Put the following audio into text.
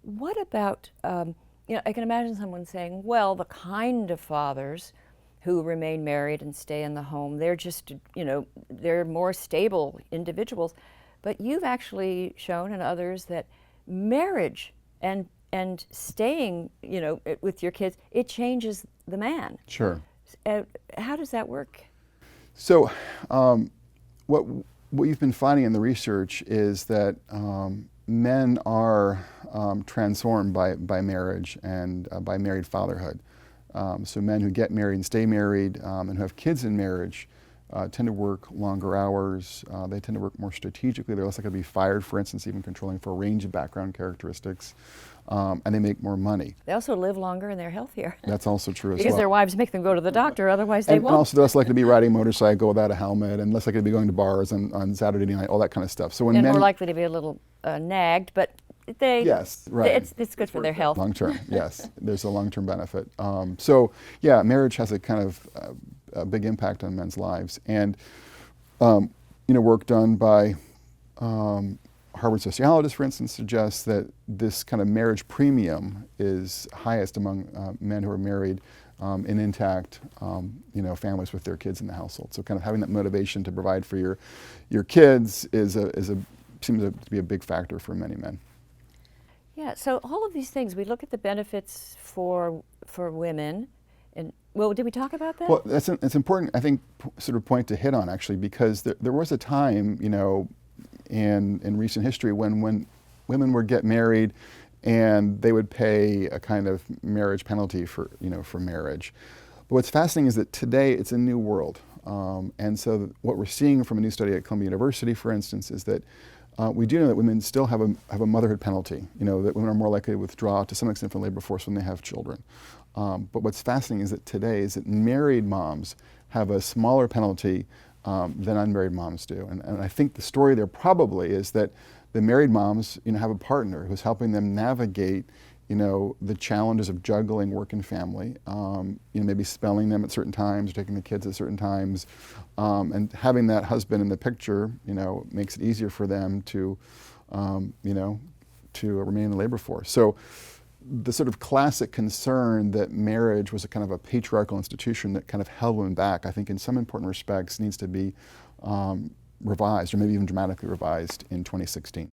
what about, I can imagine someone saying, well, the kind of fathers who remain married and stay in the home, they're just, they're more stable individuals. But you've actually shown, and others, that marriage and staying, with your kids, it changes the man. Sure. How does that work? So, what you've been finding in the research is that men are transformed by marriage and by married fatherhood. So men who get married and stay married and who have kids in marriage tend to work longer hours. They tend to work more strategically. They're less likely to be fired, for instance, even controlling for a range of background characteristics. And they make more money. They also live longer and they're healthier. That's also true as well. Because their wives make them go to the doctor, otherwise they won't. And also they're less likely to be riding a motorcycle without a helmet, and less likely to be going to bars on Saturday night, all that kind of stuff. So when and men, more likely to be a little nagged, but yes, right. It's good for their health. Long term, yes. There's a long-term benefit. So yeah, marriage has a kind of a big impact on men's lives. And work done by Harvard sociologists, for instance, suggests that this kind of marriage premium is highest among men who are married in intact, families with their kids in the household. So kind of having that motivation to provide for your kids seems to be a big factor for many men. Yeah, so all of these things, we look at the benefits for women, and well, did we talk about that? Well, it's important, I think, sort of point to hit on, actually, because there was a time, in recent history when women would get married and they would pay a kind of marriage penalty for marriage. But what's fascinating is that today it's a new world. And so what we're seeing from a new study at Columbia University, for instance, is that we do know that women still have a motherhood penalty, that women are more likely to withdraw to some extent from the labor force when they have children. But what's fascinating is that married moms have a smaller penalty than unmarried moms do. And I think the story there probably is that the married moms, have a partner who's helping them navigate, the challenges of juggling work and family, maybe spelling them at certain times, or taking the kids at certain times, and having that husband in the picture, makes it easier for them to remain in the labor force. So the sort of classic concern that marriage was a kind of a patriarchal institution that kind of held women back, I think in some important respects needs to be revised, or maybe even dramatically revised in 2016.